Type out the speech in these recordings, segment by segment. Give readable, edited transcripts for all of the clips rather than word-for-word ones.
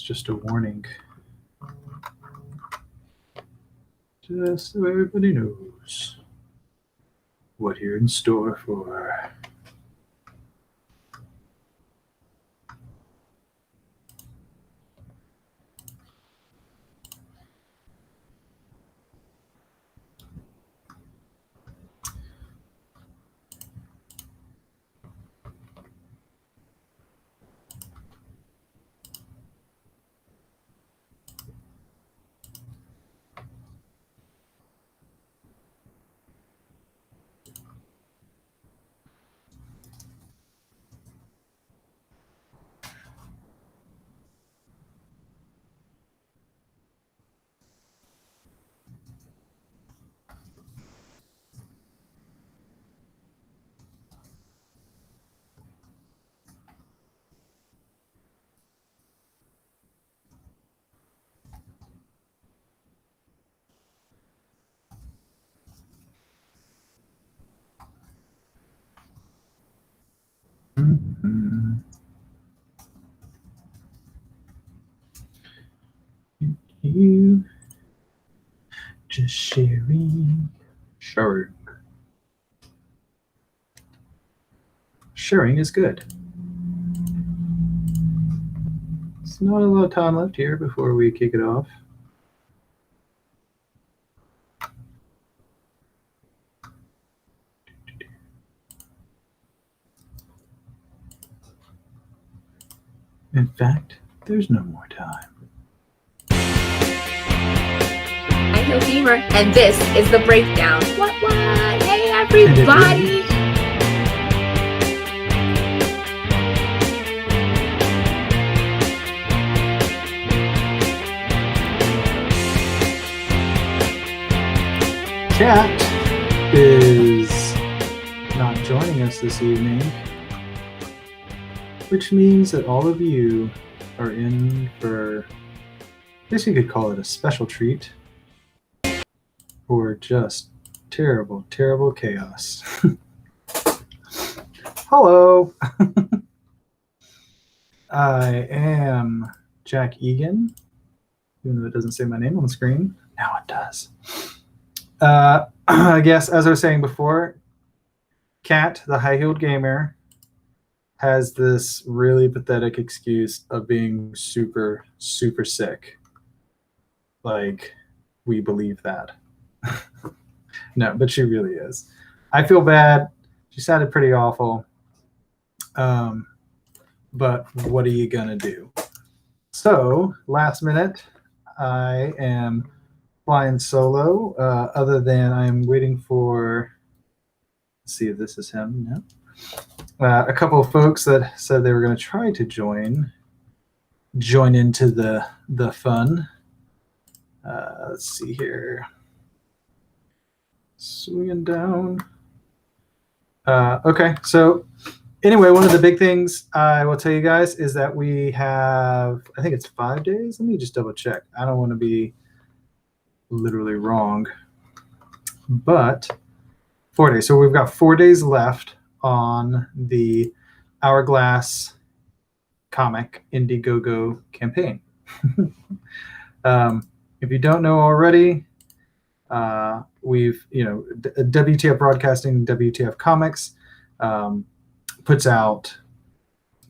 just a warning. Just so everybody knows what you're in store for. You just sharing. Sharing is good. There's not a lot of time left here before we kick it off. In fact, there's no more time. I'm Hill Gamer, and this is the Breakdown. What? Hey, everybody! Cat is not joining us this evening, which means that all of you are in for, I guess you could call it a special treat, or just terrible, terrible chaos. Hello! I am Jack Egan, even though it doesn't say my name on the screen. Now it does. I guess, as I was saying before, Kat, the high-heeled gamer, has this really pathetic excuse of being super, super sick. Like, we believe that. No, but she really is. I feel bad. She sounded pretty awful. But what are you going to do? So, last minute, I am flying solo, other than I'm waiting for, let's see if this is him. No. A couple of folks that said they were going to try to join into the fun. Let's see here. Swinging down. Okay, so anyway, one of the big things I will tell you guys is that we have, I think it's 5 days. Let me just double check. I don't want to be literally wrong, but 4 days. So we've got 4 days left on the Hourglass comic Indiegogo campaign. If you don't know already, we've, WTF Broadcasting, WTF Comics puts out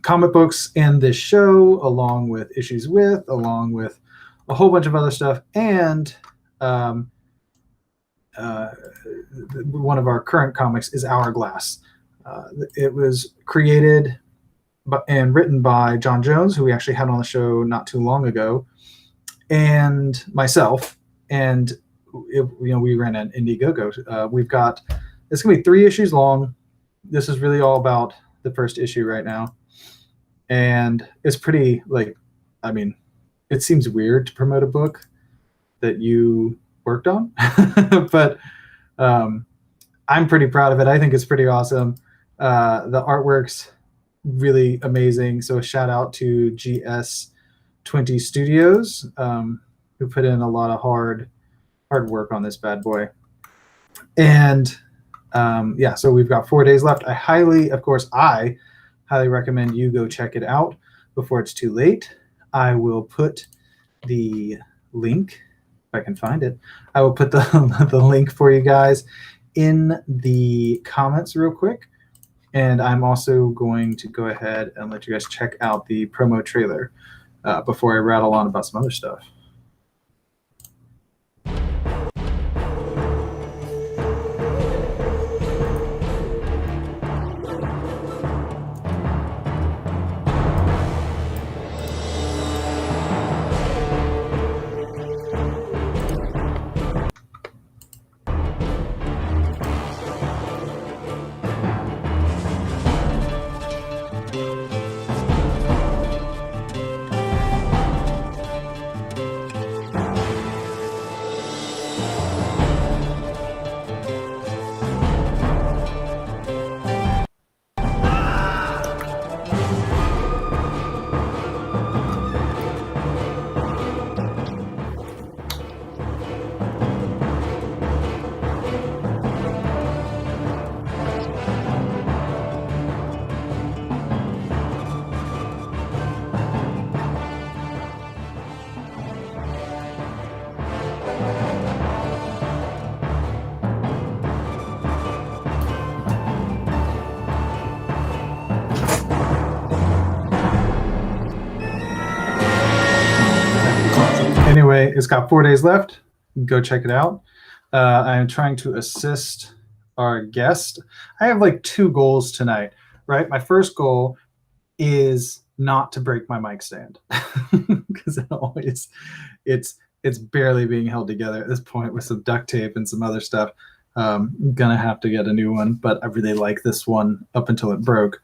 comic books in this show, along with along with a whole bunch of other stuff, and one of our current comics is Hourglass. It was created and written by John Jones, who we actually had on the show not too long ago, and myself. And we ran an Indiegogo. It's gonna be 3 issues long. This is really all about the first issue right now, and it's pretty it seems weird to promote a book that you worked on, but I'm pretty proud of it. I think it's pretty awesome. The artwork's really amazing. So a shout out to GS20 Studios, who put in a lot of hard work on this bad boy. And so we've got 4 days left. I highly recommend you go check it out before it's too late. I will put the link, if I can find it. I will put the, the link for you guys in the comments real quick. And I'm also going to go ahead and let you guys check out the promo trailer before I rattle on about some other stuff. Anyway, it's got 4 days left. Go check it out. I'm trying to assist our guest. I have like 2 goals tonight, right? My first goal is not to break my mic stand because it's barely being held together at this point with some duct tape and some other stuff. I'm gonna have to get a new one, but I really like this one up until it broke.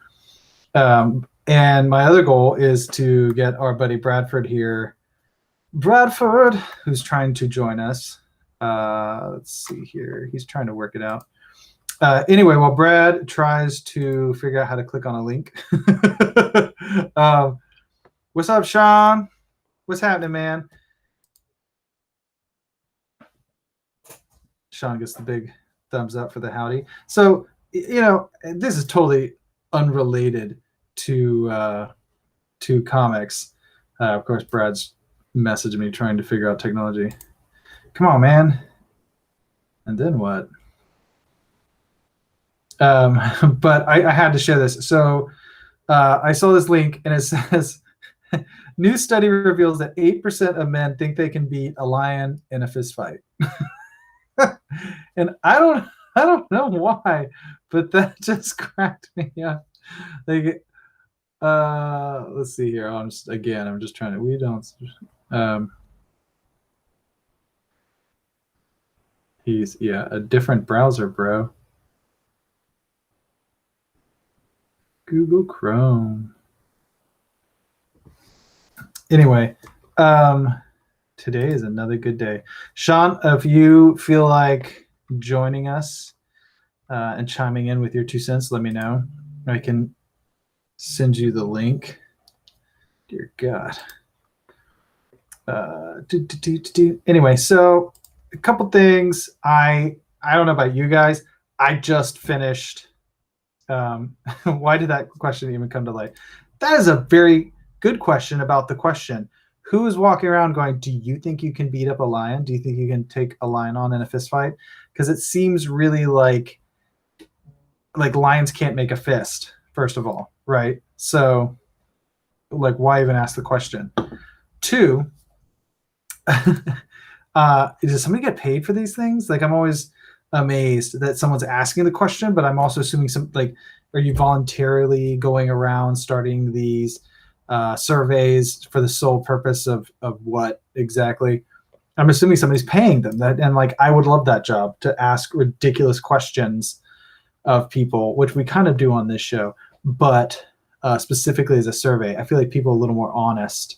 And my other goal is to get our buddy Bradford here. Bradford, who's trying to join us. Let's see here. He's trying to work it out. Anyway, while Brad tries to figure out how to click on a link. What's up, Sean? What's happening, man? Sean gets the big thumbs up for the howdy. So, you know, this is totally unrelated to comics. Of course, Brad's messaging me trying to figure out technology. Come on, man. And then what? But I had to share this. So I saw this link and it says, new study reveals that 8% of men think they can beat a lion in a fist fight. And I don't know why, but that just cracked me up. Like, let's see here. I'm just trying to, we don't, he's, yeah, a different browser, bro. Google Chrome. Anyway, today is another good day. Sean, if you feel like joining us and chiming in with your 2 cents, let me know. I can send you the link. Dear God. Anyway, so a couple things. I don't know about you guys. I just finished. Why did that question even come to light? That is a very good question about the question. Who is walking around going, do you think you can beat up a lion? Do you think you can take a lion on in a fist fight? Because it seems really like lions can't make a fist, first of all, right? So, like, why even ask the question? 2, does somebody get paid for these things? Like, I'm always amazed that someone's asking the question, but I'm also assuming are you voluntarily going around starting these surveys for the sole purpose of what exactly? I'm assuming somebody's paying them and like, I would love that job, to ask ridiculous questions of people, which we kind of do on this show, but specifically as a survey, I feel like people are a little more honest.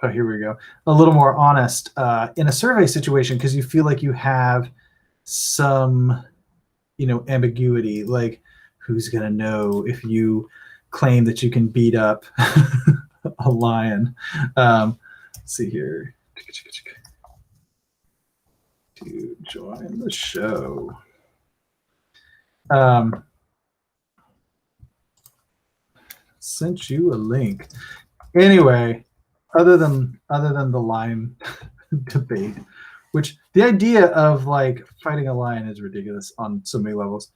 Oh, here we go. A little more honest in a survey situation, because you feel like you have some, ambiguity. Like, who's gonna know if you claim that you can beat up a lion? Let's see here. To join the show. Let's Sent you a link. Anyway, other than the lion debate, which the idea of like fighting a lion is ridiculous on so many levels,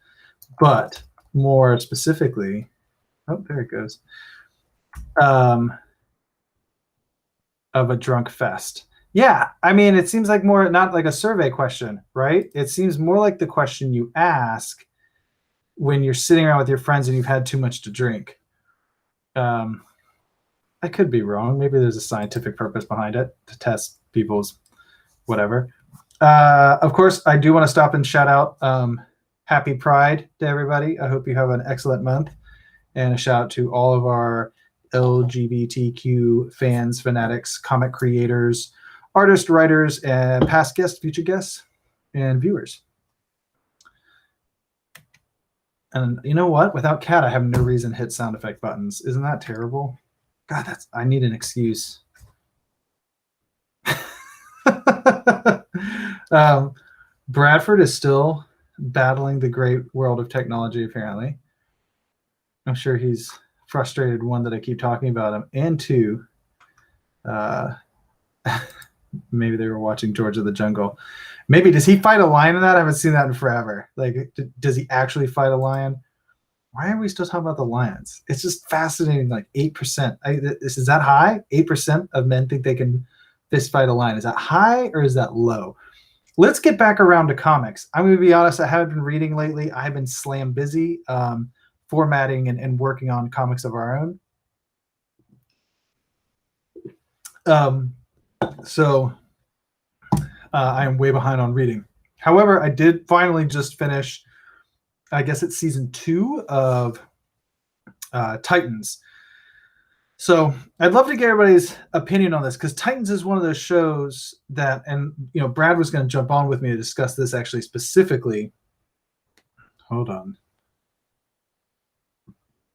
but more specifically, oh, there it goes, of a drunk fest. Yeah, I mean, it seems like more not like a survey question, right? It seems more like the question you ask when you're sitting around with your friends and you've had too much to drink. I could be wrong. Maybe there's a scientific purpose behind it to test people's whatever. Of course, I do want to stop and shout out Happy Pride to everybody. I hope you have an excellent month. And a shout out to all of our LGBTQ fans, fanatics, comic creators, artists, writers, and past guests, future guests, and viewers. And you know what? Without Kat, I have no reason to hit sound effect buttons. Isn't that terrible? God, I need an excuse. Bradford is still battling the great world of technology, apparently. I'm sure he's frustrated, one, that I keep talking about him, and two, maybe they were watching George of the Jungle. Maybe, does he fight a lion in that? I haven't seen that in forever. Like, does he actually fight a lion? Why are we still talking about the lions? It's just fascinating. Like 8%. Is that high? 8% of men think they can fist fight a lion. Is that high or is that low? Let's get back around to comics. I'm going to be honest. I haven't been reading lately. I've been slam busy formatting and working on comics of our own. So I am way behind on reading. However, I did finally just finish, I guess it's season 2 of Titans. So I'd love to get everybody's opinion on this, because Titans is one of those shows that, and you know, Brad was going to jump on with me to discuss this actually specifically. Hold on.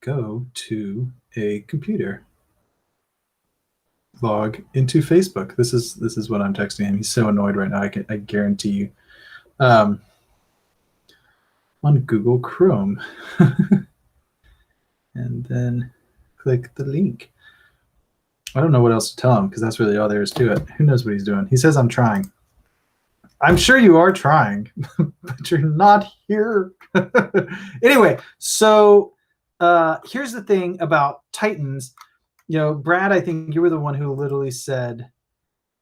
Go to a computer. Log into Facebook. This is what I'm texting him. He's so annoyed right now. I guarantee you. On Google Chrome. And then click the link. I don't know what else to tell him, because that's really all there is to it. Who knows what he's doing? He says I'm trying. I'm sure you are trying, but you're not here. Anyway, so here's the thing about Titans. You know, Brad, I think you were the one who literally said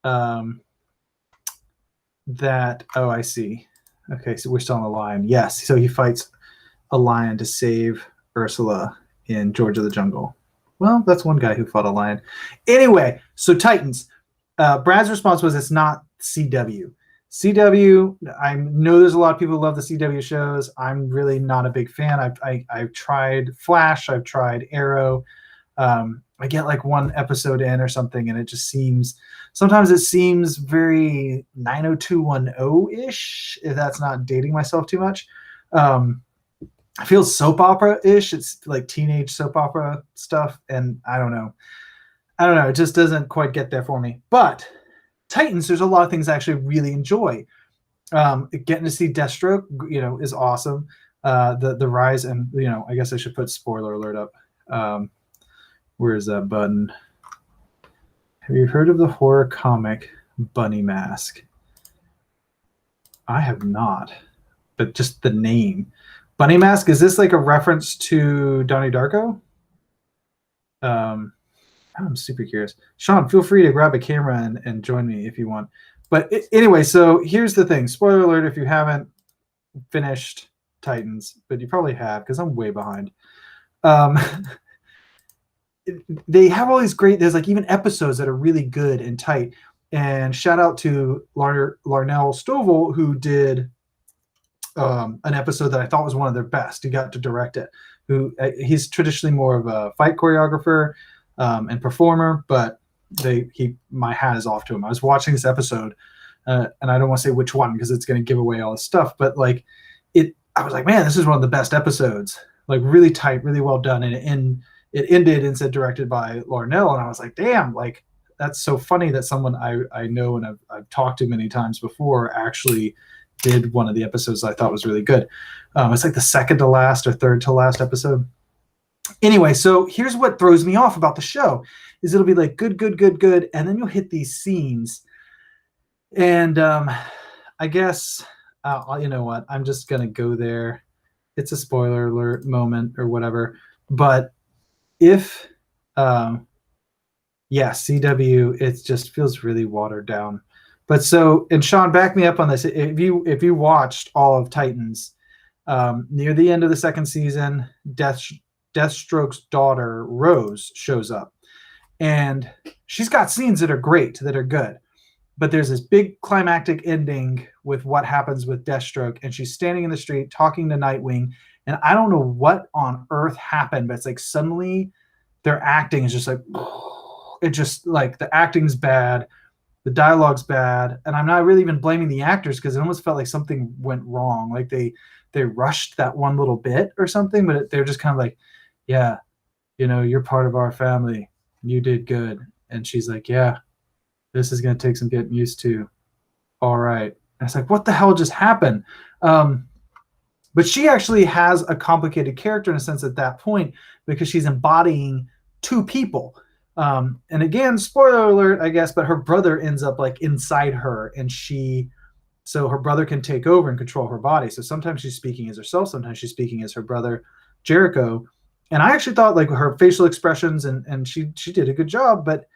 that, oh, I see. Okay, so we're still on the lion. Yes, so he fights a lion to save Ursula in George of the Jungle. Well, that's one guy who fought a lion. Anyway, so Titans. Brad's response was it's not CW. CW, I know there's a lot of people who love the CW shows. I'm really not a big fan. I've tried Flash. I've tried Arrow. I get like one episode in or something, and it just seems, sometimes it seems very 90210-ish, if that's not dating myself too much. It feels soap opera-ish. It's like teenage soap opera stuff, and I don't know. It just doesn't quite get there for me. But Titans, there's a lot of things I actually really enjoy. Getting to see Deathstroke, you know, is awesome. The rise, and you know, I guess I should put spoiler alert up. Where is that button? Have you heard of the horror comic Bunny Mask? I have not, but just the name. Bunny Mask, is this like a reference to Donnie Darko? I'm super curious. Sean, feel free to grab a camera and join me if you want. But anyway, so here's the thing. Spoiler alert if you haven't finished Titans, but you probably have, because I'm way behind. They have all these great, there's like even episodes that are really good and tight. And shout out to Larnell Stovall, who did an episode that I thought was one of their best. He got to direct it. He's traditionally more of a fight choreographer and performer, but my hat is off to him. I was watching this episode, and I don't want to say which one because it's going to give away all this stuff, but like I was like, man, this is one of the best episodes. Like really tight, really well done, and it ended and said directed by Larnell, and I was like, damn, like that's so funny that someone I know and I've talked to many times before actually did one of the episodes I thought was really good. It's like the second to last or third to last episode. Anyway, so here's what throws me off about the show is it'll be like good, good, good, good, and then you'll hit these scenes, and I guess you know what? I'm just gonna go there. It's a spoiler alert moment or whatever. But if yeah, CW, it just feels really watered down. But so, and Sean, back me up on this. If you watched all of Titans, near the end of the second season, Deathstroke's daughter Rose shows up, and she's got scenes that are great, that are good. But there's this big climactic ending with what happens with Deathstroke, and she's standing in the street talking to Nightwing, and I don't know what on earth happened, but it's like suddenly their acting is just like it just like the acting's bad, the dialogue's bad, and I'm not really even blaming the actors because it almost felt like something went wrong, like they rushed that one little bit or something, but they're just kind of like, yeah, you know, you're part of our family, you did good, and she's like, yeah, this is going to take some getting used to. All right. And it's like, what the hell just happened? But she actually has a complicated character in a sense at that point because she's embodying two people. And again, spoiler alert, I guess, but her brother ends up like inside her, and so her brother can take over and control her body. So sometimes she's speaking as herself, sometimes she's speaking as her brother, Jericho. And I actually thought like her facial expressions and she did a good job, but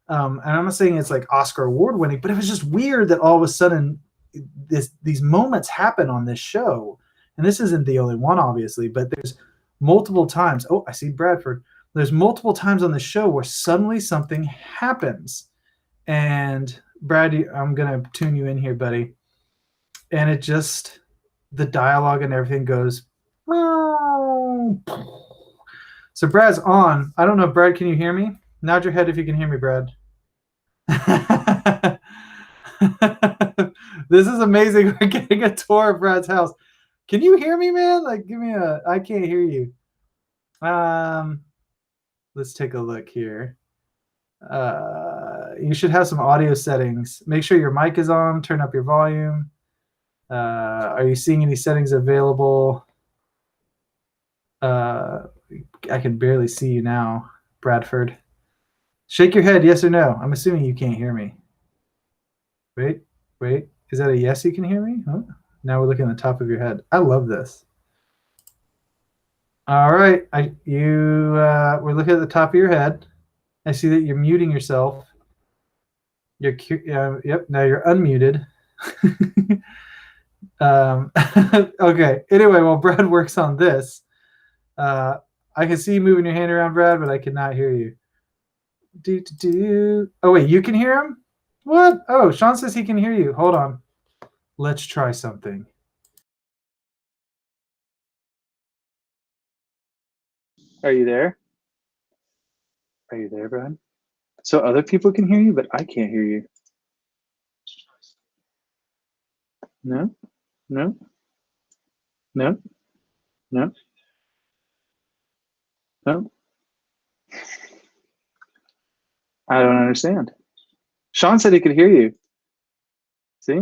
and I'm not saying it's like Oscar award winning, but it was just weird that all of a sudden these moments happen on this show. And this isn't the only one, obviously, but there's multiple times. Oh, I see Bradford. There's multiple times on the show where suddenly something happens. And Brad, I'm going to tune you in here, buddy. And it just, the dialogue and everything goes. So Brad's on. I don't know, Brad, can you hear me? Nod your head if you can hear me, Brad. This is amazing. We're getting a tour of Brad's house. Can you hear me, man? Like, give me I can't hear you. Let's take a look here. You should have some audio settings. Make sure your mic is on. Turn up your volume. Are you seeing any settings available? I can barely see you now, Bradford. Shake your head, yes or no. I'm assuming you can't hear me. Wait. Is that a yes you can hear me? Huh? Now we're looking at the top of your head. I love this. All right. We're looking at the top of your head. I see that you're muting yourself. Yep, now you're unmuted. Okay. Anyway, while Brad works on this, I can see you moving your hand around, Brad, but I cannot hear you. Oh, wait, you can hear him? What? Oh, Sean says he can hear you. Hold on. Let's try something. Are you there? Are you there, Brad? So other people can hear you, but I can't hear you. No? No? No? No? No? I don't understand. Sean said he could hear you. See?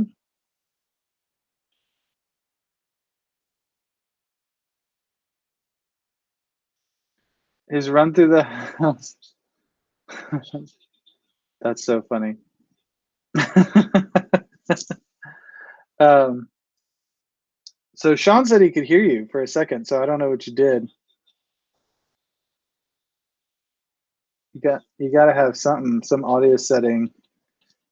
His run through the house. That's so funny. So Sean said he could hear you for a second, so I don't know what you did. You got to have something, some audio setting.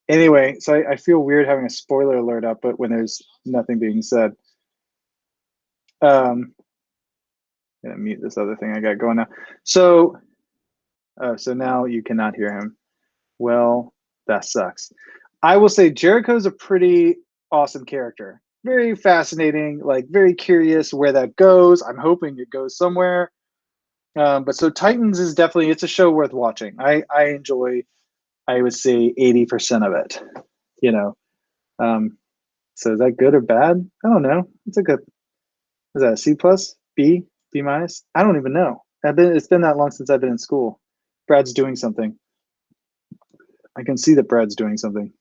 Anyway, so I feel weird having a spoiler alert up, but when there's nothing being said. I'm gonna mute this other thing I got going now. So now you cannot hear him. Well, that sucks. I will say Jericho's a pretty awesome character. Very fascinating, like very curious where that goes. I'm hoping it goes somewhere. But so Titans is definitely, it's a show worth watching. I enjoy, I would say 80% of it, you know. So is that good or bad? I don't know. It's a good, is that a C plus, B minus? I don't even know. It's been that long since I've been in school. Brad's doing something. I can see that Brad's doing something.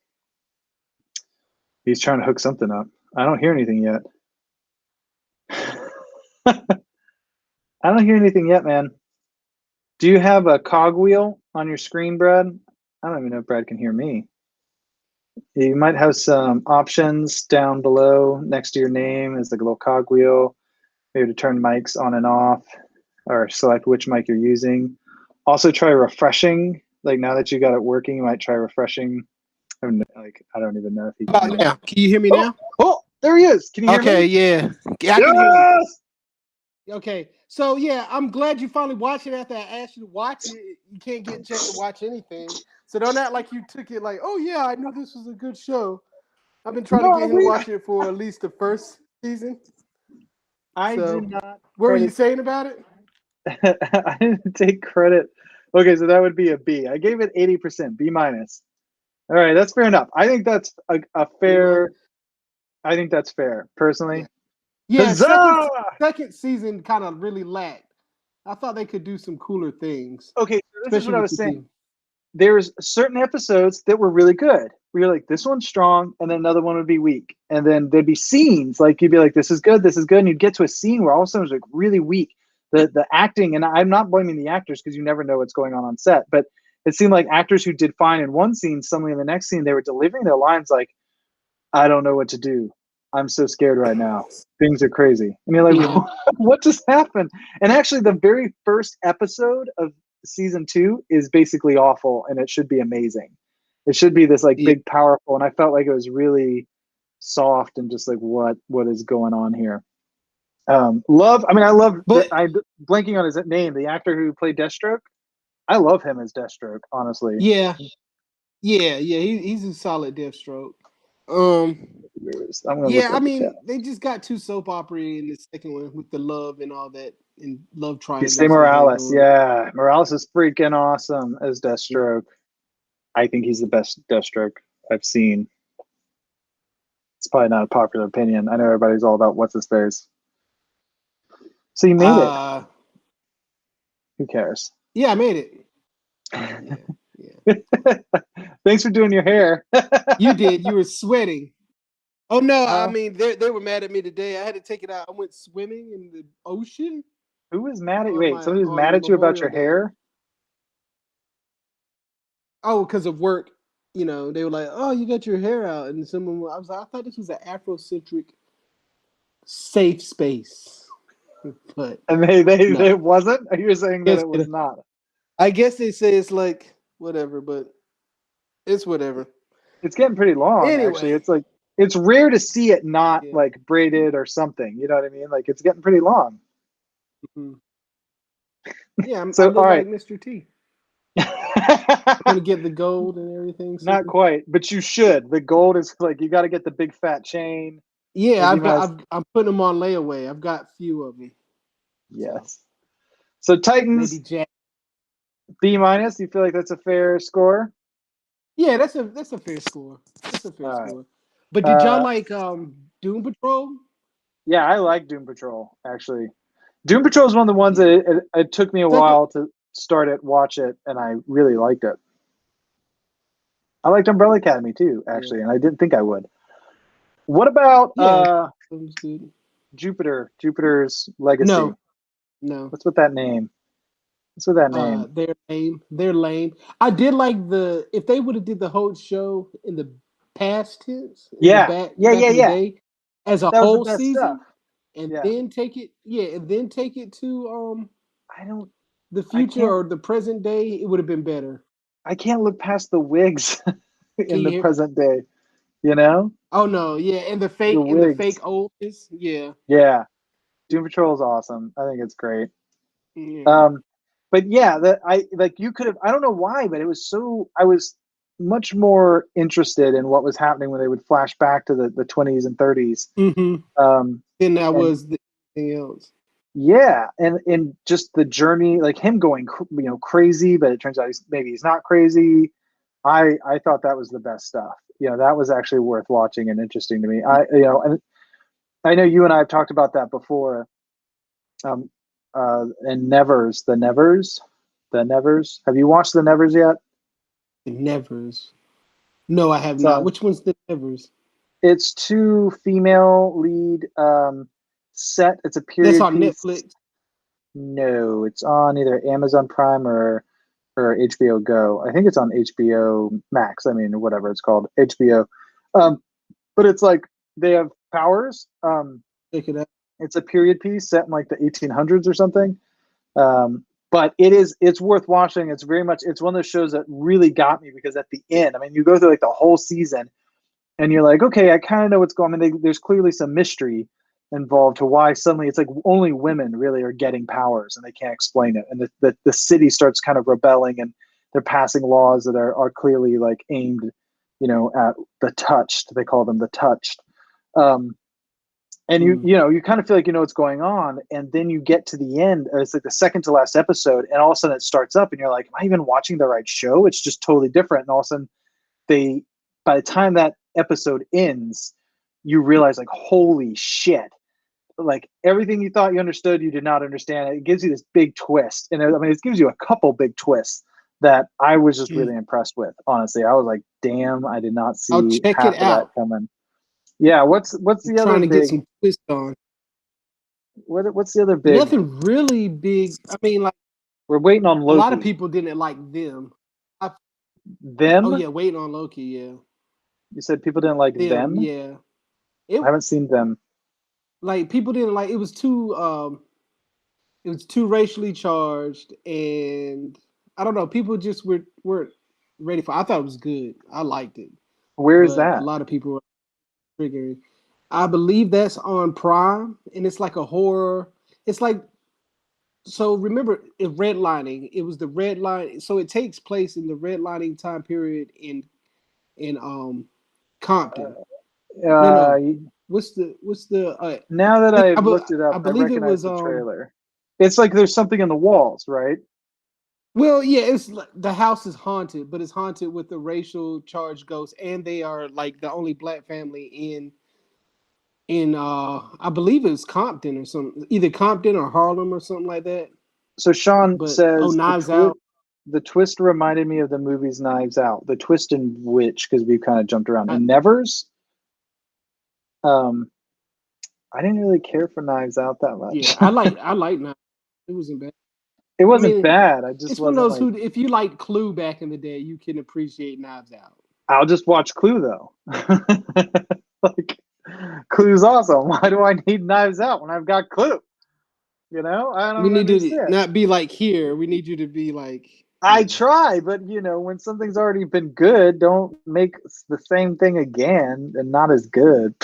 He's trying to hook something up. I don't hear anything yet. I don't hear anything yet, man. Do you have a cogwheel on your screen, Brad? I don't even know if Brad can hear me. You might have some options down below next to your name is like a little cogwheel, maybe to turn mics on and off or select which mic you're using. Also try refreshing. Like now that you got it working, you might try refreshing. I don't even know if he How can. about now? Can you hear me now? Oh, there he is. Can you hear me? Okay, yeah. I can hear Yes! you. Okay. So yeah, I'm glad you finally watched it after I asked you to watch it. You can't get Jake to watch anything. So don't act like you took it like, oh yeah, I knew this was a good show. I've been trying to get him to watch it for at least the first season. I So, did not. what were you saying about it? I didn't take credit. Okay, so that would be a B. I gave it 80%, B minus. All right, that's fair enough. I think that's a fair. I think that's fair, personally. Yeah, Huzzah! second season kind of really lacked. I thought they could do some cooler things. Okay, so this is what I was saying. Team. There's certain episodes that were really good. Where you're like, this one's strong, and then another one would be weak. And then there'd be scenes, like you'd be like, this is good, and you'd get to a scene where all of a sudden it was like really weak. The acting, and I'm not blaming the actors because you never know what's going on set, but it seemed like actors who did fine in one scene, suddenly in the next scene, they were delivering their lines like, I don't know what to do. I'm so scared right now. Things are crazy. And you're like, what just happened? And actually, the very first episode of season 2 is basically awful, and it should be amazing. It should be this like big, powerful, and I felt like it was really soft and just like what is going on here. Love. I mean, I love. I'm blanking on his name. The actor who played Deathstroke. I love him as Deathstroke. Honestly. Yeah. He's a solid Deathstroke. I mean, they just got too soap opera in the second one with the love and all that, and love triangle. Say Morales, yeah, Morales is freaking awesome as Deathstroke. I think he's the best Deathstroke I've seen. It's probably not a popular opinion. I know everybody's all about what's his face. So you made it. Who cares? Yeah, I made it. Yeah. Thanks for doing your hair. You did. You were sweating. Oh no! I mean, they were mad at me today. I had to take it out. I went swimming in the ocean. Who was mad at you? Wait, somebody was mad at you about your hair? Oh, because of work. You know, they were like, "Oh, you got your hair out," and someone I was like, "I thought this was an Afrocentric safe space," but and they wasn't. Are you saying that it was not? I guess they say it's like whatever, but it's whatever. It's getting pretty long. Anyway. Actually, it's like it's rare to see it not like braided or something. You know what I mean? Like it's getting pretty long. Mm-hmm. Yeah, I'm so all right, like Mr. T. I'm gonna get the gold and everything. Not quite, but you should. The gold is like you got to get the big fat chain. Yeah, I'm putting them on layaway. I've got a few of them. Yes. So Titans. Maybe Jack. B minus. You feel like that's a fair score? Yeah, that's a fair score. That's a fair score. Right. But did y'all like Doom Patrol? Yeah, I like Doom Patrol actually. Doom Patrol is one of the ones that it took me a while to start it, watch it, and I really liked it. I liked Umbrella Academy too, actually, and I didn't think I would. What about Jupiter? Jupiter's Legacy? No. What's with that name? What's with that name? They're lame. They're lame. I did like if they would have did the whole show in the past tense. Back in the day, as a whole season, stuff. And then take it. Yeah, and then take it to the future or the present day. It would have been better. I can't look past the wigs in the present day. You know? Oh no, yeah, and the fake oldness. Yeah. Yeah. Doom Patrol is awesome. I think it's great. Yeah. But yeah, you could have. I don't know why, but it was so. I was much more interested in what was happening when they would flash back to the 20s and 30s. Mm-hmm. Than I was anything else. Yeah, and just the journey, like him going, crazy, but it turns out he's not crazy. I thought that was the best stuff. That was actually worth watching and interesting to me. And I know you and I have talked about that before. And Nevers. Have you watched the Nevers yet? The Nevers. No, I have not. Which one's the Nevers? It's 2 female lead set. It's a period. That's on piece. Netflix. No, it's on either Amazon Prime or HBO Go. I think it's on HBO Max. I mean, whatever it's called, HBO. But it's like they have powers. It's a period piece set in like the 1800s or something. But it's worth watching. It's one of those shows that really got me because at the end, I mean, you go through like the whole season and you're like, okay, I kind of know what's going on. I mean, there's clearly some mystery involved to why suddenly it's like only women really are getting powers and they can't explain it. And the city starts kind of rebelling and they're passing laws that are clearly like aimed, at the touched. They call them the touched. And you kind of feel like you know what's going on, and then you get to the end. It's like the second to last episode, and all of a sudden it starts up, and you're like, "Am I even watching the right show?" It's just totally different. And all of a sudden, by the time that episode ends, you realize like, "Holy shit!" Like everything you thought you understood, you did not understand. It gives you this big twist, and I mean, it gives you a couple big twists that I was just really impressed with. Honestly, I was like, "Damn, I did not see I'll check half it of out. that coming." Yeah, what's the other trying to big? Get some twist on. What's the other big? Nothing really big. I mean, like we're waiting on Loki. A lot of people didn't like them. Them? Oh yeah, waiting on Loki. Yeah. You said people didn't like them? Yeah. I haven't seen them. Like people didn't like. It was too. It was too racially charged, and I don't know. People just weren't ready for. I thought it was good. I liked it. Where is that? A lot of people were triggering. I believe that's on Prime, and it's like a horror. It's like, so remember redlining. It was the red line. So it takes place in the redlining time period in Compton. No. What's the? Now that I've looked it up, I believe it was the trailer. It's like there's something in the walls, right? Well, yeah, it's the house is haunted, but it's haunted with the racial charged ghosts, and they are like the only black family in I believe it's Compton or something, either Compton or Harlem or something like that. So Sean says, Knives Out. The twist reminded me of the movies Knives Out. The twist in which, because we've kind of jumped around, in Nevers. I didn't really care for Knives Out that much. Yeah, I like Knives. It wasn't bad. It wasn't bad. I just it's one of those who, if you liked Clue back in the day, you can appreciate Knives Out. I'll just watch Clue though. Like Clue's awesome. Why do I need Knives Out when I've got Clue? I don't understand. To not be like here. We need you to be like. I try, but when something's already been good, don't make the same thing again and not as good.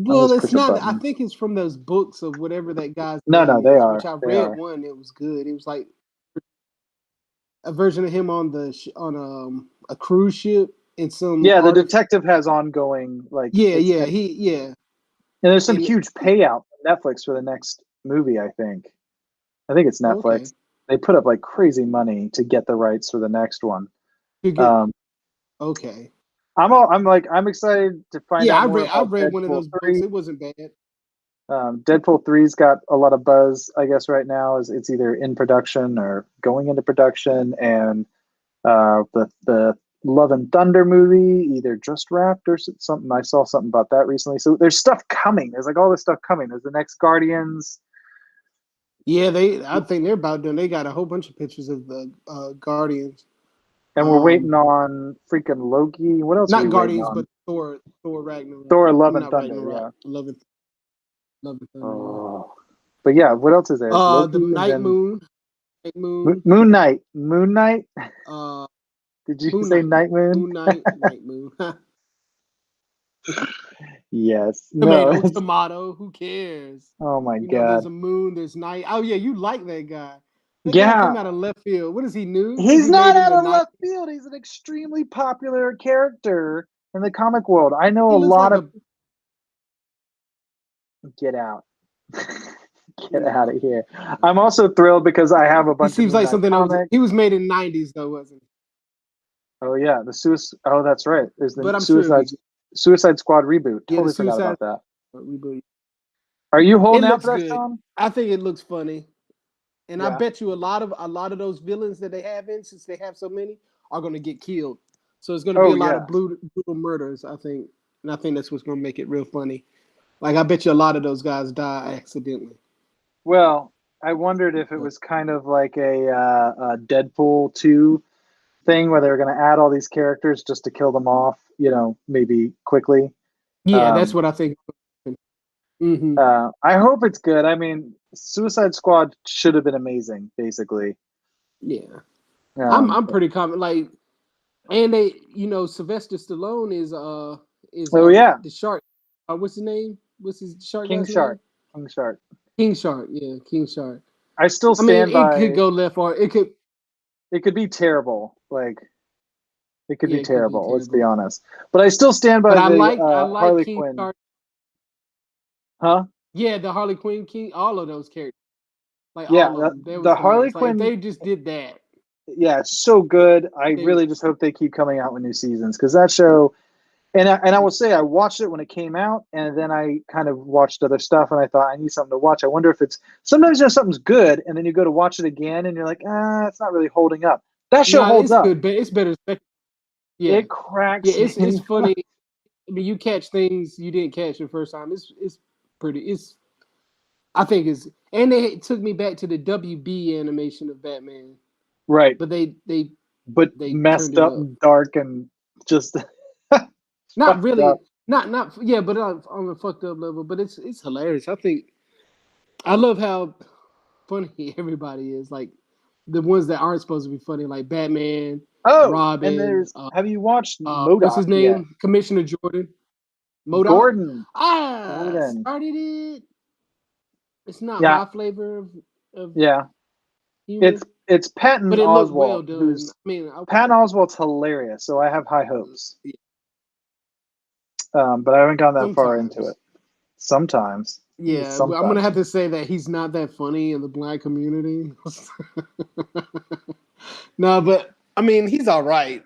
Well, it's not. I think it's from those books of whatever that guy's. No, they are. Which I read one. It was good. It was like a version of him on a cruise ship in some. Yeah, the detective has ongoing like. Yeah. And there's some huge payout from Netflix for the next movie. I think it's Netflix. Okay. They put up like crazy money to get the rights for the next one. Okay. I'm excited to find out. Yeah, I read one of those books. It wasn't bad. Deadpool 3's got a lot of buzz, I guess, right now. It's either in production or going into production, and the Love and Thunder movie either just wrapped or something. I saw something about that recently. So there's stuff coming. There's like all this stuff coming. There's the next Guardians. Yeah, I think they're about done. They got a whole bunch of pictures of the Guardians. And we're waiting on freaking Loki. What else? Not Guardians, but Thor Ragnarok. Thor, Love and Thunder. Yeah. Love and Thunder. Oh. But yeah, what else is there? The Moon Knight. Moon Knight. Did you say Night Moon? Moon Knight. Night Moon. Yes. Tomato. Who cares? Oh my God. There's a moon. There's night. Oh yeah, you like that guy. That guy came out of left field. What is he new? He's not out of left field. He's an extremely popular character in the comic world. I know a lot of. Get out. Get out of here. I'm also thrilled because I have a bunch. He seems like something else. He was made in '90s though, wasn't he? Oh yeah, Oh, that's right. There's the Suicide Squad reboot. Totally forgot about that. Reboot. Are you holding out for that, Sean? I think it looks funny, and I bet you a lot of those villains that they have in, since they have so many, are going to get killed. So it's going to be a lot of brutal murders, I think, and I think that's what's going to make it real funny. Like I bet you a lot of those guys die accidentally. Well, I wondered if it was kind of like a Deadpool 2 thing where they were going to add all these characters just to kill them off, maybe quickly. Yeah, that's what I think. Mm-hmm. I hope it's good. I mean, Suicide Squad should have been amazing, basically. Yeah, I'm pretty confident. Like, and they, Sylvester Stallone is the shark. What's his name? What's his shark King guy's Shark. name? King Shark. King Shark. Yeah, King Shark. I still stand by. It could go left or it could. It could be terrible. Like, it could be It could be terrible. Let's be terrible. honest. But I still stand by But I like Harley King Quinn. Shark. Huh? Yeah, the Harley Quinn King. All of those characters. Like Yeah, all of them. the Harley Like, Quinn. if they just did that. Yeah, it's so good. I really just hope they keep coming out with new seasons because that show. And I will say I watched it when it came out, and then I kind of watched other stuff, and I thought I need something to watch. I wonder if it's sometimes something's good, and then you go to watch it again, and you're like, it's not really holding up. That show holds up. Good, but it's better. Yeah, it cracks. Yeah, it's funny. I mean, you catch things you didn't catch the first time. It's pretty. I think it's, and it took me back to the WB animation of Batman. Right, but they messed up and dark and just. Not really, not yeah, but on a fucked up level. But it's hilarious. I love how funny everybody is. Like the ones that aren't supposed to be funny, like Batman, Robin. And there's have you watched MODOK? What's his name? Yet? Commissioner Jordan. MODOK? Gordon. Gordon. Started it. It's not my flavor of humor. It's Patton Oswalt. Well done. Patton Oswalt's hilarious, so I have high hopes. Yeah. But I haven't gone that far into it. Sometimes. Yeah, I'm going to have to say that he's not that funny in the Black community. No, but, I mean, he's all right.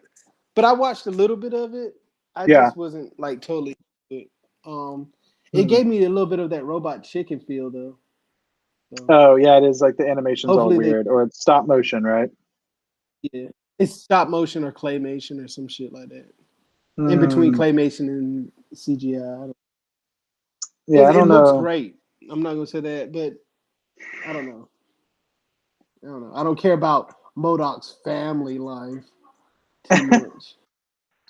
But I watched a little bit of it. I just wasn't, like, totally good. It gave me a little bit of that Robot Chicken feel, though. So, oh, yeah, it is. Like, the animation's all weird. Or it's stop motion, right? Yeah. It's stop motion or claymation or some shit like that. In between claymation and CGI. I don't know. It looks great. I'm not gonna say that, but I don't know. I don't care about MODOK's family life too much.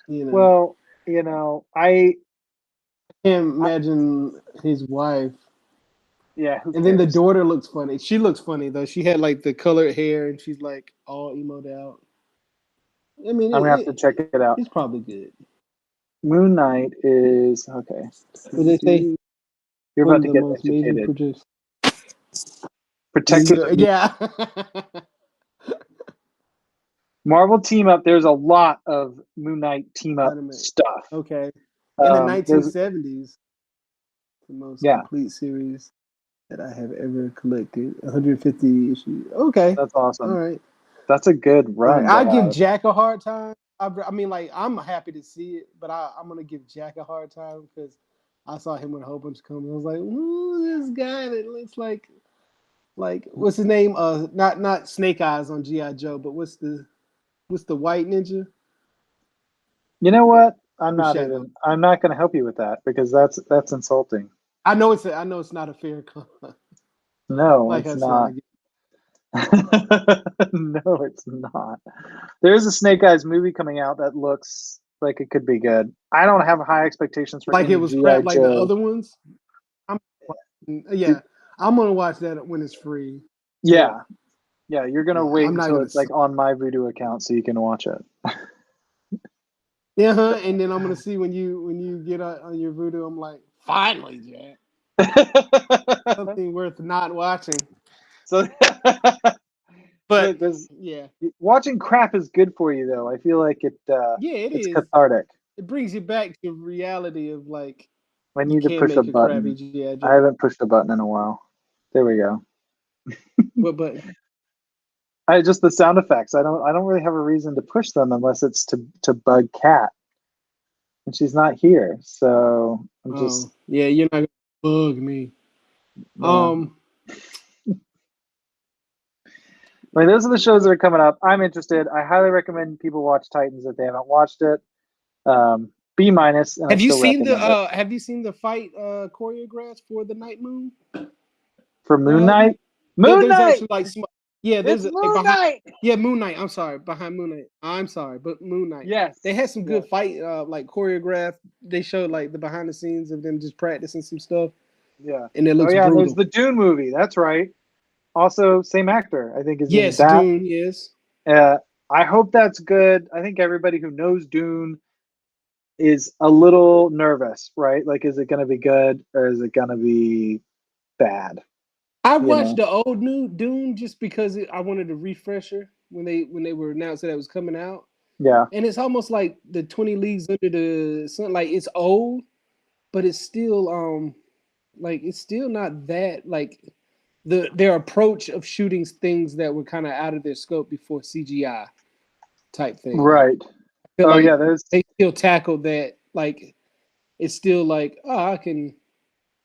Well, I can't imagine his wife. Yeah, and then the daughter looks funny. She looks funny though. She had like the colored hair, and she's like all emoed out. I mean, I'm gonna have to check it out. It's probably good. Moon Knight is okay. What they say? You're about to get educated. Protected. Yeah. Marvel team up. There's a lot of Moon Knight team up stuff. Okay. In the 1970s, the most complete series that I have ever collected. 150 issues. Okay. That's awesome. All right. That's a good run. I give Jack a hard time. I mean, like, I'm happy to see it, but I'm going to give Jack a hard time because I saw him with a whole bunch of comments. I was like, ooh, this guy that looks like what's his name? Not Snake Eyes on G.I. Joe, but what's the white ninja? You know what? I'm not going to help you with that because that's insulting. I know it's not a fair comment. No, it's not. No, it's not. There's a Snake Eyes movie coming out that looks like it could be good. I don't have high expectations for like it was crap like the other ones. I'm gonna watch that when it's free. Yeah, you're gonna wait until it's like on my Vudu account so you can watch it. Yeah, and then I'm gonna see when you get on your Vudu. I'm like, finally, Jack. Something worth not watching. So, but watching crap is good for you, though. I feel like it's cathartic. It brings you back to reality of like. I need to push a button. I haven't pushed a button in a while. There we go. What button? Just the sound effects. I don't really have a reason to push them unless it's to bug Kat, and she's not here. So I'm just. Yeah, you're not gonna bug me. Like, those are the shows that are coming up. I'm interested. I highly recommend people watch Titans if they haven't watched it. B-. Have you seen the fight choreographed for the Night Moon? For Moon Knight? Moon there's Knight! actually like there's It's Moon Knight! Moon Knight. I'm sorry, behind Moon Knight. I'm sorry, but Moon Knight. Yes. They had some good fight, like choreographed. They showed like the behind the scenes of them just practicing some stuff. Yeah. And it looks brutal. There's the Dune movie. That's right. Also, same actor, I think, is in that. Dune, yes. I hope that's good. I think everybody who knows Dune is a little nervous, right? Like, is it going to be good or is it going to be bad? I watched the old new Dune just because I wanted a refresher when they were announced that it was coming out. Yeah. And it's almost like the 20 Leagues Under the Sun. Like, it's old, but it's still it's still not that like their approach of shooting things that were kind of out of their scope before CGI type thing. Right. They still tackled that. Like, it's still like, I can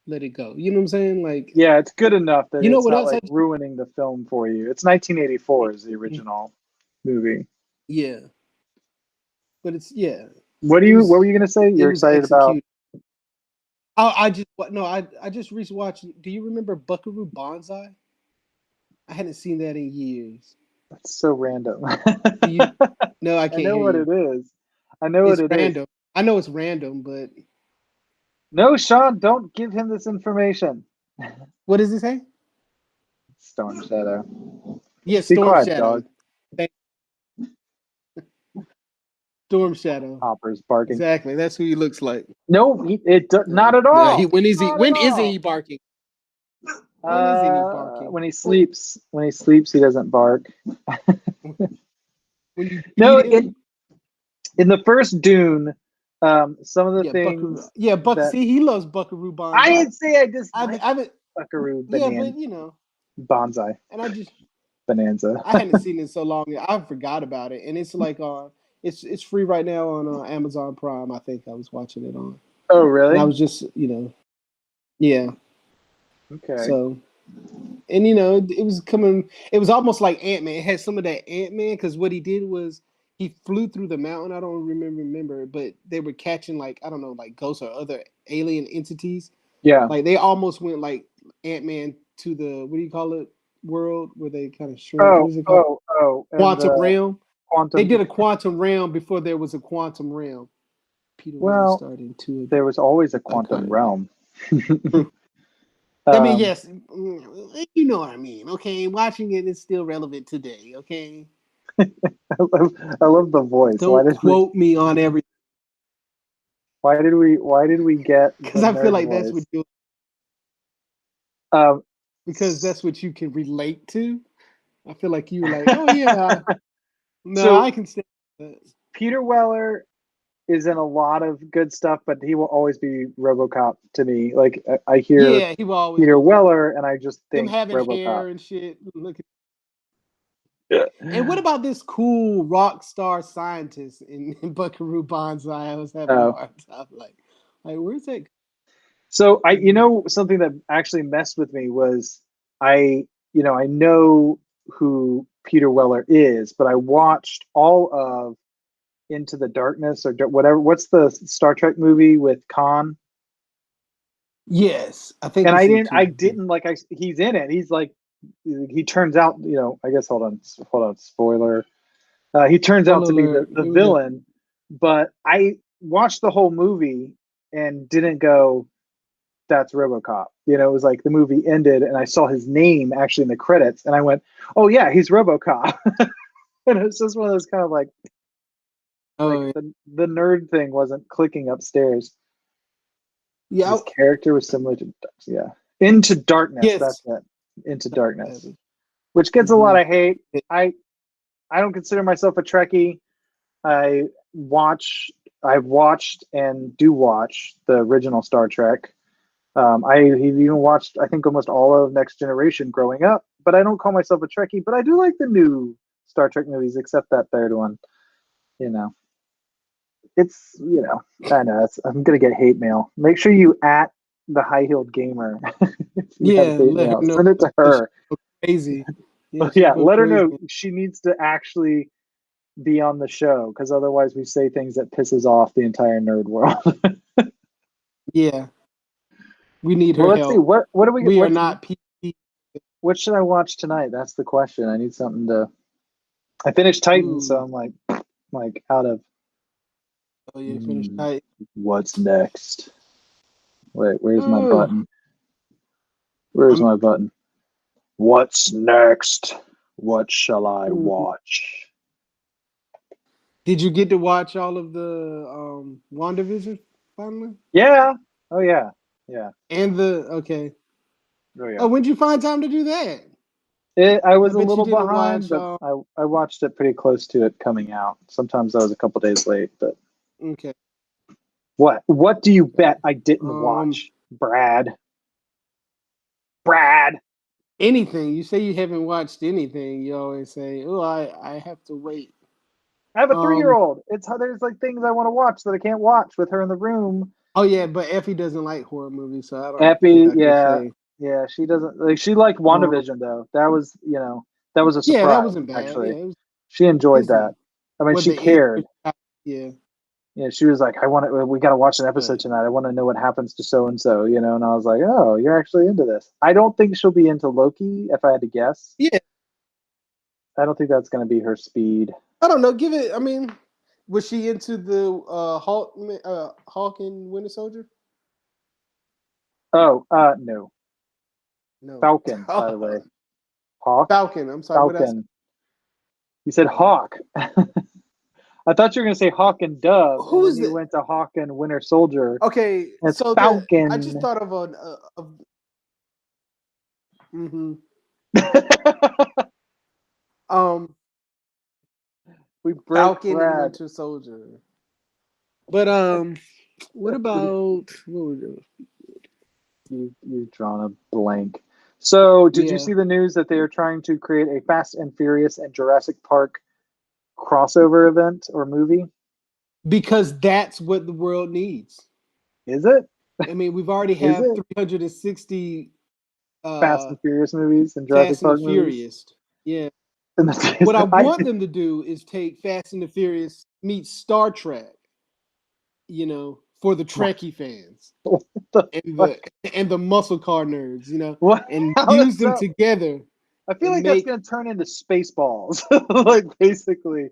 let it go. You know what I'm saying? Like, yeah, it's good enough that it's not like else ruining the film for you. It's 1984 is the original movie. Yeah. But it's What were you gonna say? You're excited about? I just recently watched. Do you remember Buckaroo Banzai? I hadn't seen that in years. That's so random. No, I can't. I know what it is. I know what it random. is. I know it's random, but no, Sean, don't give him this information. What does it say? Storm Shadow. Yeah, Be Storm quiet, Shadow. dog. Storm Shadow. Hopper's barking. Exactly. That's who he looks like. No, not at all. When isn't he barking? When isn't he barking? When he sleeps. When he sleeps, he doesn't bark. When you in the first Dune, some of the things. See, he loves Buckaroo Banzai. I didn't say I just Buckaroo Banzai. Yeah, but Bonsai. And I just Bonanza. I hadn't seen it so long. I forgot about it, and it's like it's free right now on Amazon Prime. I think I was watching it on. Oh, really? And I was just yeah. Okay. So, and it was coming. It was almost like Ant-Man. It had some of that Ant-Man because what he did was he flew through the mountain. I don't remember, but they were catching like I don't know, like ghosts or other alien entities. Yeah. Like they almost went like Ant-Man to the what do you call it world where they kind of shrink. Quantum realm. They did a quantum realm before there was a quantum realm. Peter started to it. There was always a quantum realm. I mean, yes, you know what I mean. Okay, watching it is still relevant today. Okay. I love the voice. Don't quote me on everything. Why did we get? Because I feel like that's what you. Because that's what you can relate to. I feel like you were like, oh yeah. No, I can say that. Peter Weller is in a lot of good stuff, but he will always be RoboCop to me. Like I hear he will always Peter Weller, and I just think him having RoboCop. hair and shit. Look at. And what about this cool rock star scientist in Buckaroo Banzai? I was having a hard time. Like where's that? So something that actually messed with me was I know who Peter Weller is, but I watched all of Into the Darkness or whatever. What's the Star Trek movie with Khan? Yes, I think. And I didn't like. He's in it. He's like, he turns out. I guess hold on. Spoiler. He turns out to be the villain, but I watched the whole movie and didn't go, that's RoboCop. It was like the movie ended and I saw his name actually in the credits and I went, oh yeah, he's RoboCop. And it's just one of those kind of like, the nerd thing wasn't clicking upstairs. Yeah. His character was similar to, Into Darkness. Yes. That's it. Into Darkness. Which gets a lot of hate. I don't consider myself a Trekkie. I've watched and do watch the original Star Trek. I've even watched, I think, almost all of Next Generation growing up, but I don't call myself a Trekkie, but I do like the new Star Trek movies, except that third one. It's, I know, I'm going to get hate mail. Make sure you @ the High Heeled Gamer. Send it to her. Crazy. Yeah, let her know she needs to actually be on the show, because otherwise we say things that pisses off the entire nerd world. Yeah. We need her help. Let's see. What do we? We are not PC. what should I watch tonight? That's the question. I need something to. I finished Titan, so Ooh. I'm like out of. Oh yeah, finish tight. What's next? Wait, where's my button? Where's my button? What's next? What shall I watch? Did you get to watch all of the WandaVision finally? Yeah. Oh yeah. Yeah. And okay. Oh yeah. Oh, when'd you find time to do that? I was a bet you little didn't behind, watch, but I watched it pretty close to it coming out. Sometimes I was a couple days late, but Okay. What do you bet I didn't watch, Brad? Anything. You say you haven't watched anything. You always say, "Oh, I have to wait." I have a 3-year-old. There's like things I want to watch that I can't watch with her in the room. Oh yeah, but Effie doesn't like horror movies, so I don't Effie, think I can say. yeah, she doesn't like. She liked WandaVision though. That was that was a Yeah, that surprise. wasn't bad. Actually, Yeah, she enjoyed that. I mean, she cared. Yeah. Yeah, she was like, we got to watch an episode tonight. I want to know what happens to so and so, and I was like, oh, you're actually into this. I don't think she'll be into Loki, if I had to guess. Yeah. I don't think that's going to be her speed. I don't know. Give it. I mean, was she into the Hawk and Winter Soldier? Oh, no. No. Falcon, by the way. Hawk? Falcon. I'm sorry. Falcon. You said Hawk. I thought you were going to say Hawk and Dove. Who is it? You went to Hawk and Winter Soldier. Okay, it's so Falcon. I just thought of we Falcon Brad. and Winter Soldier. But what about what we doing? You've drawn a blank. So, did you see the news that they are trying to create a Fast and Furious and Jurassic Park crossover event or movie? Because that's what the world needs. Is it? I mean, we've already have 360 Fast and Furious movies and Jurassic Park movies. Yeah. What I want them to do is take Fast and the Furious meet Star Trek, for the Trekkie fans and the muscle car nerds, and use them together. I feel like that's going to turn into Spaceballs, like basically,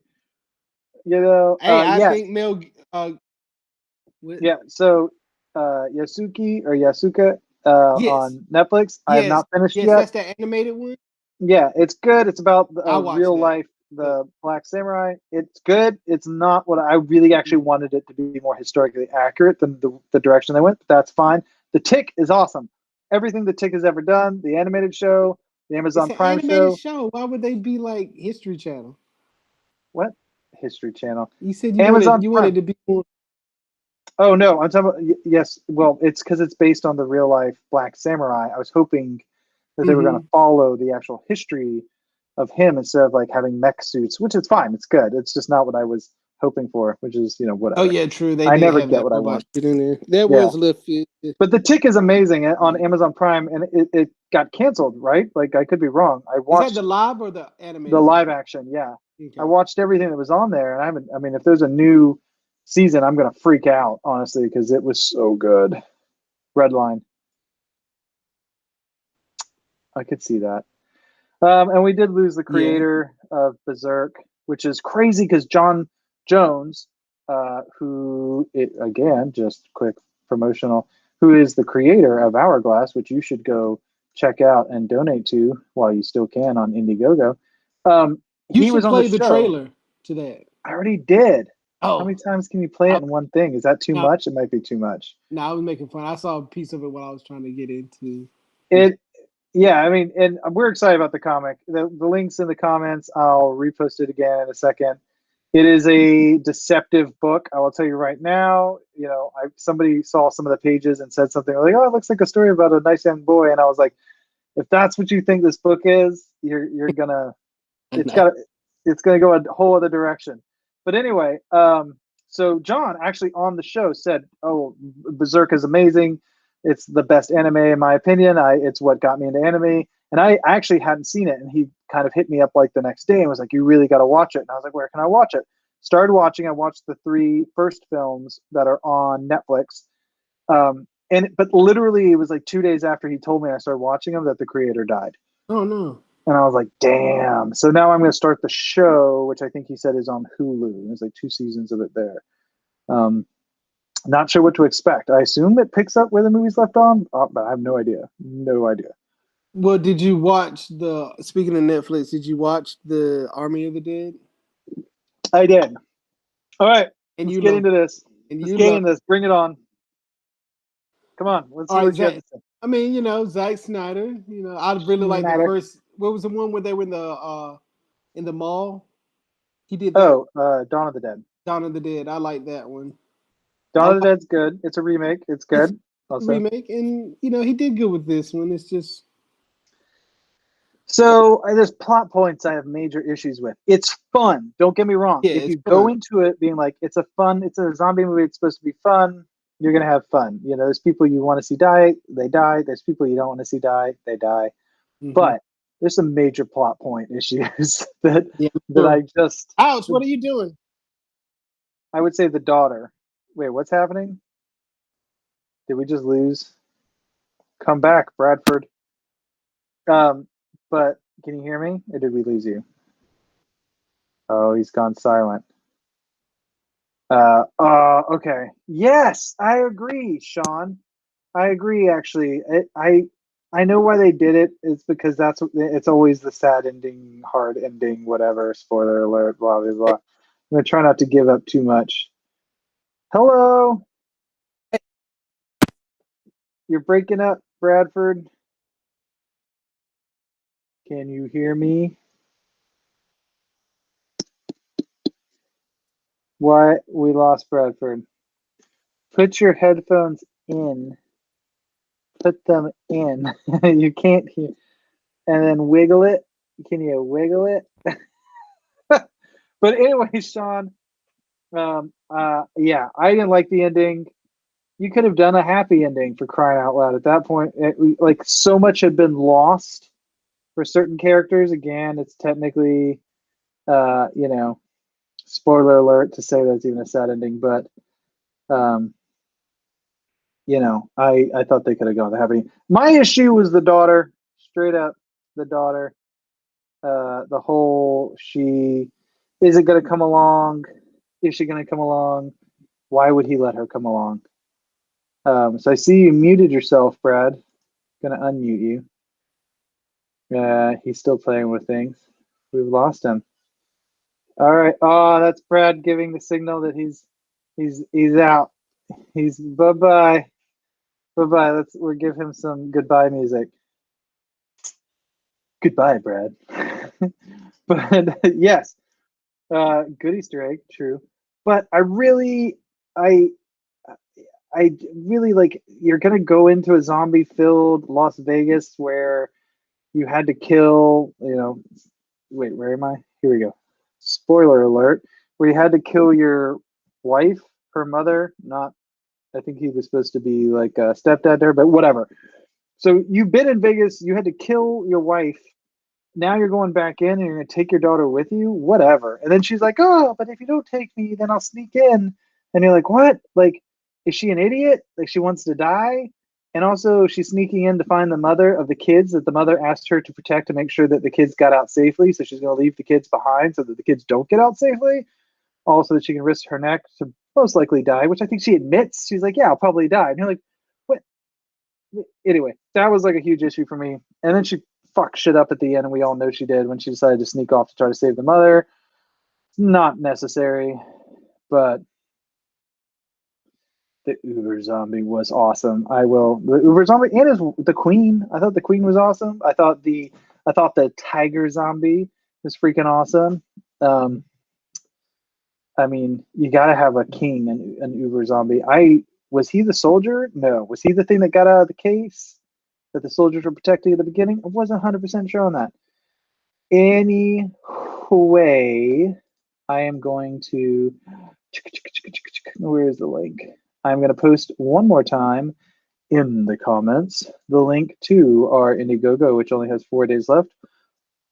Hey, I think Mel. Yeah. So, Yasuka on Netflix. I have not finished yet. That's the animated one. Yeah, it's good. It's about real life, the Black Samurai. It's good. It's not what I really actually wanted it to be, more historically accurate than the direction they went. But that's fine. The Tick is awesome. Everything the Tick has ever done, the animated show, the Amazon Prime show. Why would they be like History Channel? What History Channel? You said you wanted to be more. Oh no, I'm talking about, yes. Well, it's because it's based on the real life Black Samurai. I was hoping that they were going to follow the actual history of him instead of like having mech suits, which is fine. It's good. It's just not what I was hoping for, which is, whatever. Oh yeah, true. I never get what I want. In there. That was lift. But the Tick is amazing on Amazon Prime, and it got canceled, right? Like, I could be wrong. I watched. Is that the live or the animated? The live action, yeah. Okay. I watched everything that was on there, and I mean, if there's a new season, I'm gonna freak out, honestly, because it was so good. Redline. I could see that. And we did lose the creator of Berserk, which is crazy because John Jones, again, just quick promotional, who is the creator of Hourglass, which you should go check out and donate to while you still can on Indiegogo. You should play the trailer to that. I already did. Oh. How many times can you play it in one thing? Is that too much? It might be too much. No, I was making fun. I saw a piece of it while I was trying to get into it. Yeah, I mean, and we're excited about the comic. The link's in the comments. I'll repost it again in a second. It is a deceptive book. I will tell you right now. Somebody saw some of the pages and said something like, "Oh, it looks like a story about a nice young boy," and I was like, "If that's what you think this book is, you're gonna, it's gonna go a whole other direction." But anyway, so John actually on the show said, "Oh, Berserk is amazing. It's the best anime in my opinion. It's what got me into anime." And I actually hadn't seen it, and he kind of hit me up like the next day and was like, "You really got to watch it." And I was like, "Where can I watch it?" Started watching. I watched the 3 first films that are on Netflix. But literally, it was like 2 days after he told me I started watching them that the creator died. Oh no. And I was like, damn. So now I'm going to start the show, which I think he said is on Hulu. There's like 2 seasons of it there. Not sure what to expect. I assume it picks up where the movie's left on, but I have no idea. No idea. Well, did you watch speaking of Netflix, did you watch the Army of the Dead? I did. All right. And Let's you get love into this. and Let's you get love into this. Bring it on. Come on. Let's see all right, what you have Zack. to say. I mean, Zack Snyder. I really like the Snyder. first. What was the one where they were in the mall? He did that. Oh, Dawn of the Dead. Dawn of the Dead. I like that one. Dawn of the Dead's good. It's a remake. It's good. It's a Also, remake, and he did good with this one. It's just so there's plot points I have major issues with. It's fun. Don't get me wrong. yeah, If it's you fun. go into it being like it's a zombie movie. It's supposed to be fun. You're gonna have fun. There's people you want to see die. They die. There's people you don't want to see die. They die. Mm-hmm. But there's some major plot point issues that sure. I just. Ouch! What are you doing? I would say the daughter. Wait, what's happening? Did we just lose? Come back, Bradford. But can you hear me, or did we lose you? Oh, he's gone silent. Okay. Yes, I agree, Sean. I agree. Actually, I know why they did it. It's because it's always the sad ending, hard ending, whatever. Spoiler alert. Blah blah blah. I'm gonna try not to give up too much. Hello. You're breaking up, Bradford. Can you hear me? What? We lost Bradford. Put your headphones in. Put them in. You can't hear. And then wiggle it. Can you wiggle it? But anyway, Sean, yeah, I didn't like the ending. You could have done a happy ending, for crying out loud. At that point, like so much had been lost for certain characters. Again, it's technically, spoiler alert to say that's even a sad ending, but I thought they could have gone the happy. My issue was the daughter, straight up, the daughter. The whole she isn't going to come along. Is she going to come along? Why would he let her come along? So I see you muted yourself, Brad. Going to unmute you. He's still playing with things. We've lost him. All right. Oh, that's Brad giving the signal that he's out. He's bye-bye. Bye-bye. We'll give him some goodbye music. Goodbye, Brad. But yes, good Easter egg, true. But I really like you're gonna go into a zombie-filled Las Vegas where you had to kill, wait, where am I? Here we go. Spoiler alert, where you had to kill your wife, her mother, not I think he was supposed to be like a stepdad to her, but whatever. So you've been in Vegas, you had to kill your wife. Now you're going back in and you're going to take your daughter with you, whatever. And then she's like, oh, but if you don't take me, then I'll sneak in. And you're like, what? Like, is she an idiot? Like, she wants to die? And also, she's sneaking in to find the mother of the kids that the mother asked her to protect to make sure that the kids got out safely. So she's going to leave the kids behind so that the kids don't get out safely. Also, that she can risk her neck to most likely die, which I think she admits. She's like, yeah, I'll probably die. And you're like, what? Anyway, that was like a huge issue for me. And then she fucked shit up at the end, and we all know she did when she decided to sneak off to try to save the mother. Not necessary, but the Uber zombie was awesome. The Uber zombie and the Queen. I thought the Queen was awesome. I thought the tiger zombie was freaking awesome. I mean, you got to have a king and an Uber zombie. Was he the soldier? No. Was he the thing that got out of the case that the soldiers were protecting at the beginning? I wasn't 100% sure on that. Anyway, I am going to. Where's the link? I'm going to post one more time in the comments the link to our Indiegogo, which only has 4 days left.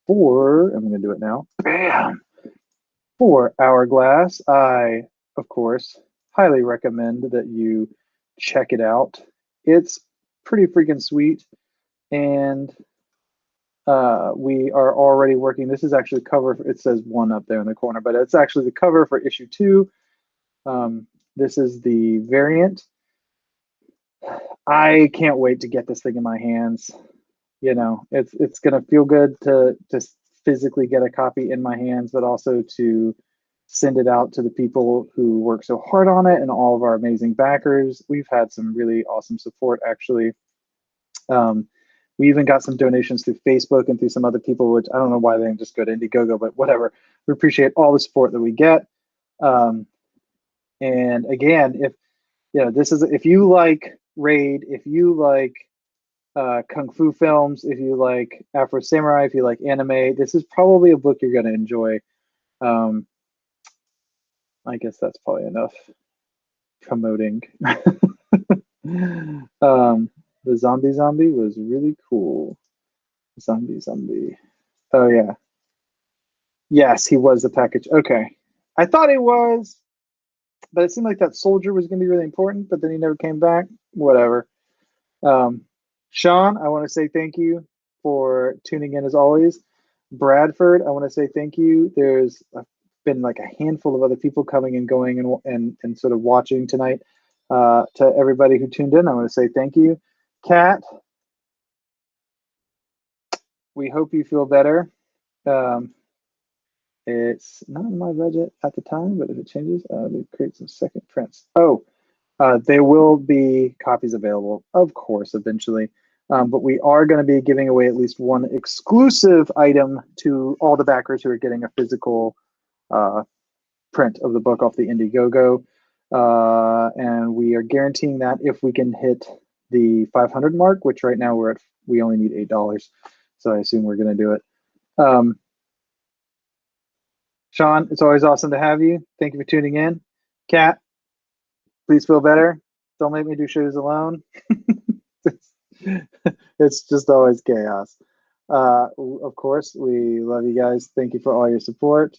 I'm going to do it now. Bam! For Hourglass, I, of course, highly recommend that you check it out. It's pretty freaking sweet, and we are already working. This is actually cover. It says 1 up there in the corner, but it's actually the cover for issue 2. This is the variant. I can't wait to get this thing in my hands. You know, it's gonna feel good to just physically get a copy in my hands, but also to send it out to the people who work so hard on it and all of our amazing backers. We've had some really awesome support, actually. We even got some donations through Facebook and through some other people, which I don't know why they didn't just go to Indiegogo, but whatever. We appreciate all the support that we get. And again, if you like Raid, if you like Kung Fu films, if you like Afro Samurai, if you like anime, this is probably a book you're going to enjoy. I guess that's probably enough promoting. The zombie was really cool. Zombie. Oh yeah. Yes, he was the package. Okay. I thought he was, but it seemed like that soldier was going to be really important, but then he never came back. Whatever. Sean, I want to say thank you for tuning in as always. Bradford, I want to say thank you. There's been like a handful of other people coming and going and sort of watching tonight. To everybody who tuned in, I want to say thank you. Kat, we hope you feel better. It's not in my budget at the time, but if it changes, they create some second prints. There will be copies available, of course, eventually. But we are going to be giving away at least one exclusive item to all the backers who are getting a physical print of the book off the Indiegogo. And we are guaranteeing that if we can hit the 500 mark, which right now we only need $8. So I assume we're going to do it. Sean, it's always awesome to have you. Thank you for tuning in. Kat, please feel better. Don't make me do shows alone. It's just always chaos. Of course, we love you guys. Thank you for all your support.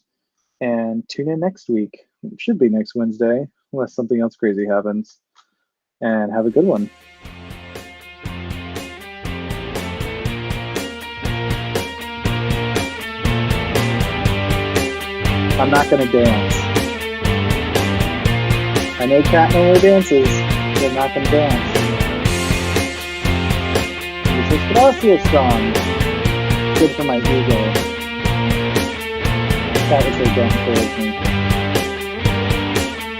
And tune in next week. It should be next Wednesday, unless something else crazy happens. And have a good one. I'm not going to dance. I know Kat normally dances, but I'm not going to dance. Muchas gracias, Sean. Good for my ego. That was so don't encourage me.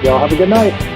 Y'all have a good night.